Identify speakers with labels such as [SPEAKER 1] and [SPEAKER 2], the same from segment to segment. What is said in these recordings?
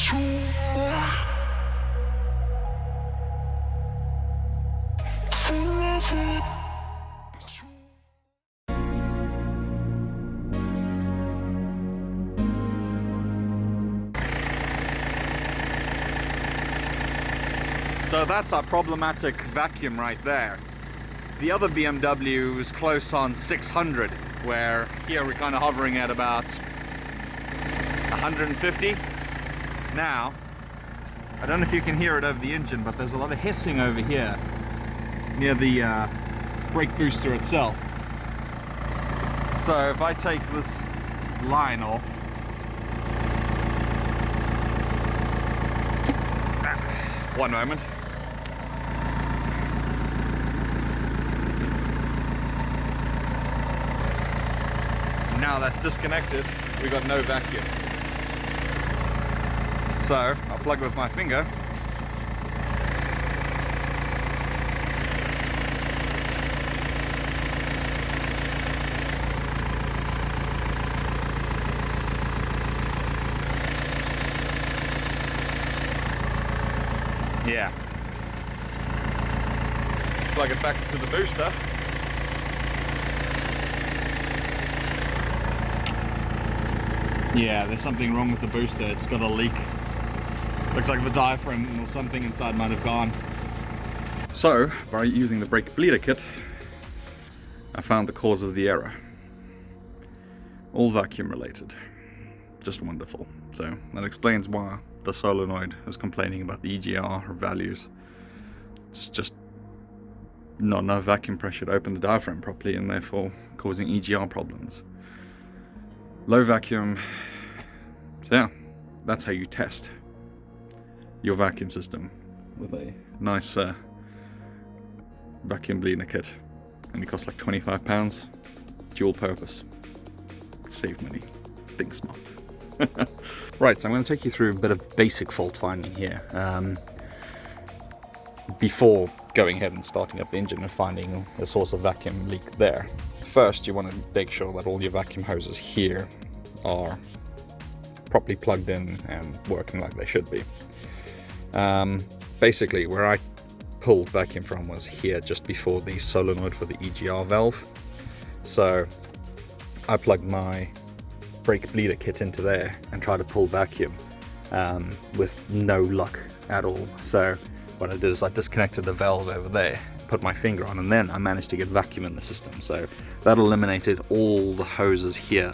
[SPEAKER 1] So that's our problematic vacuum right there. The other BMW was close on 600, where here we're kind of hovering at about 150. Now, I don't know if you can hear it over the engine, but there's a lot of hissing over here near the brake booster itself. So if I take this line off, one moment. Now that's disconnected, we got no vacuum. So I'll plug with my finger. Yeah. Plug it back into the booster. Yeah, there's something wrong with the booster. It's got a leak. Looks like the diaphragm or something inside might have gone. So, by using the brake bleeder kit, I found the cause of the error. All vacuum related. Just wonderful. So, that explains why the solenoid is complaining about the EGR values. It's just not enough vacuum pressure to open the diaphragm properly, and therefore causing EGR problems. Low vacuum. So yeah, that's how you test your vacuum system with a nice vacuum bleeder kit. Only costs like £25. Dual purpose. Save money. Think smart. Right, so I'm going to take you through a bit of basic fault finding here. Before going ahead and starting up the engine and finding a source of vacuum leak there. First, you want to make sure that all your vacuum hoses here are properly plugged in and working like they should be. Basically, where I pulled vacuum from was here just before the solenoid for the EGR valve. So I plugged my brake bleeder kit into there and tried to pull vacuum with no luck at all. So what I did is I disconnected the valve over there, put my finger on, and then I managed to get vacuum in the system. So that eliminated all the hoses here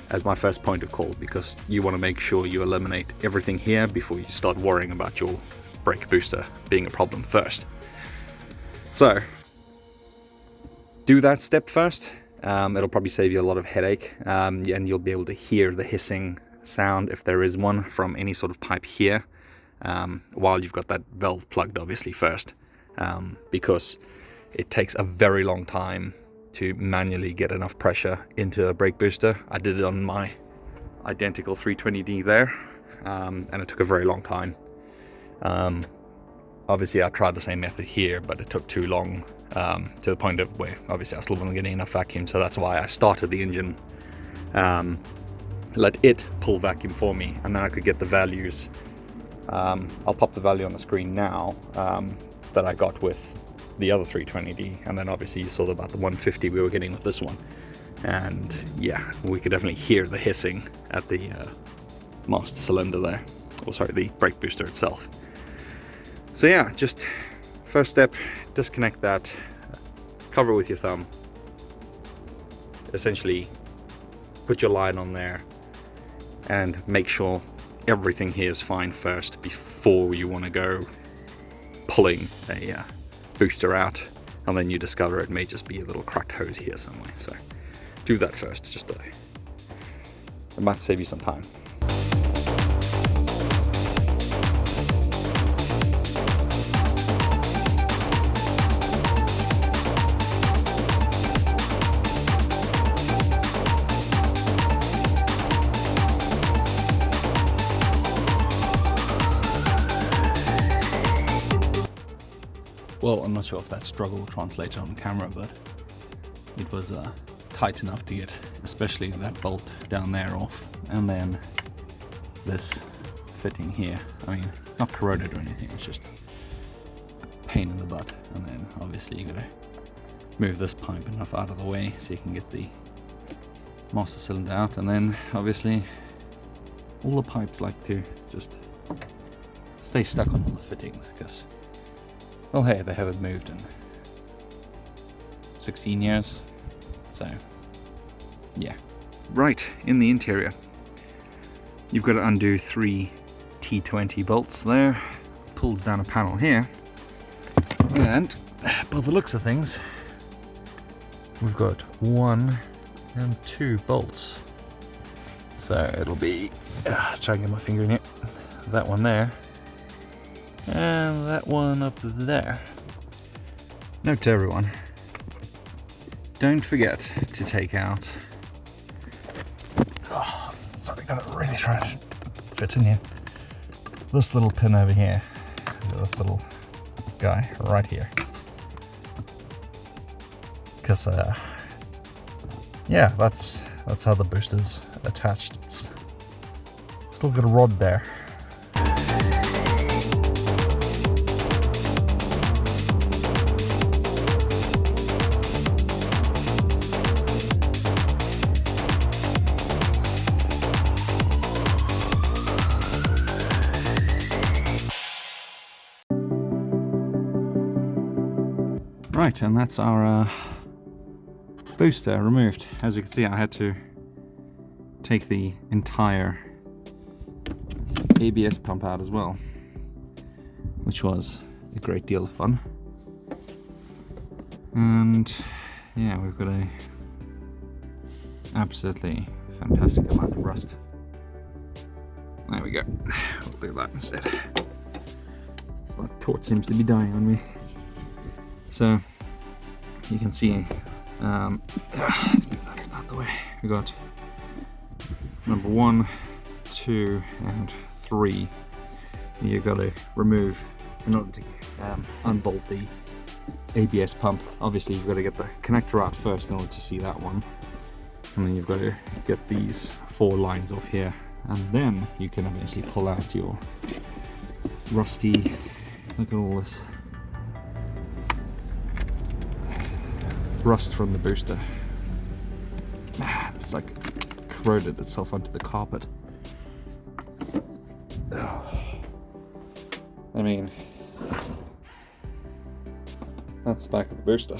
[SPEAKER 1] as my first point of call, because you want to make sure you eliminate everything here before you start worrying about your brake booster being a problem first. So do that step first. It'll probably save you a lot of headache, and you'll be able to hear the hissing sound, if there is one, from any sort of pipe here, while you've got that valve plugged obviously first, because it takes a very long time to manually get enough pressure into a brake booster. I did it on my identical 320D there, and it took a very long time. Obviously I tried the same method here, but it took too long, to the point of where obviously I still wasn't getting enough vacuum. So that's why I started the engine, let it pull vacuum for me, and then I could get the values. I'll pop the value on the screen now, that I got with the other 320D, and then obviously you saw about the 150 we were getting with this one. And yeah, we could definitely hear the hissing at the master cylinder there, or sorry, the brake booster itself. So yeah, just first step, disconnect that, cover it with your thumb, essentially put your line on there and make sure everything here is fine first before you want to go pulling a booster out, and then you discover it may just be a little cracked hose here somewhere. So do that first, just it might save you some time. Well, I'm not sure if that struggle translated on camera, but it was tight enough to get especially that bolt down there off, and then this fitting here. I mean, not corroded or anything, it's just a pain in the butt. And then obviously you gotta move this pipe enough out of the way so you can get the master cylinder out, and then obviously all the pipes like to just stay stuck on all the fittings because, well, hey, they haven't moved in 16 years, so yeah. Right, in the interior you've got to undo 3 T20 bolts there, pulls down a panel here, and by the looks of things we've got 1 and 2 bolts. So it'll be, try and get my finger in here, that one there, and that one up there. Note to everyone, don't forget to take out, sorry, gotta really try to fit in here, this little pin over here, this little guy right here, because yeah, that's how the booster's attached. It's still got a rod there. Right, and that's our booster removed. As you can see, I had to take the entire ABS pump out as well, which was a great deal of fun. And yeah, we've got a absolutely fantastic amount of rust. There we go. We'll do that instead. My torch seems to be dying on me. So you can see, let's move that out the way. We got number 1, 2, and 3. You've got to remove in order to unbolt the ABS pump. Obviously, you've got to get the connector out first in order to see that one, and then you've got to get these 4 lines off here, and then you can eventually pull out your rusty. Look at all this rust from the booster. It's like corroded itself onto the carpet. I mean, that's the back of the booster.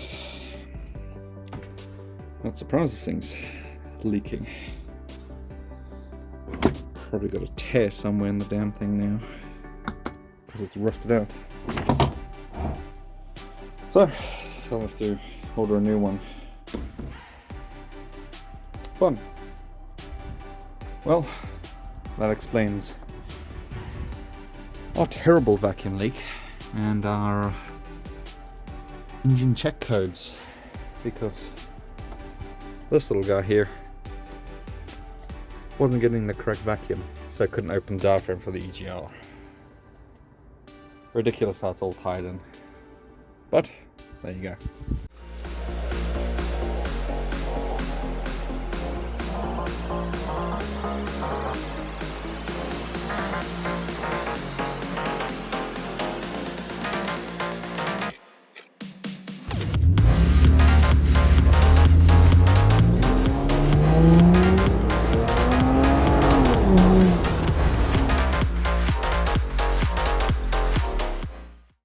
[SPEAKER 1] Not surprised this thing's leaking. Probably got a tear somewhere in the damn thing now because it's rusted out. So I'll have to order a new one. Fun. Well, that explains our terrible vacuum leak and our engine check codes, because this little guy here wasn't getting the correct vacuum, so I couldn't open the diaphragm for the EGR. Ridiculous how it's all tied in, but there you go.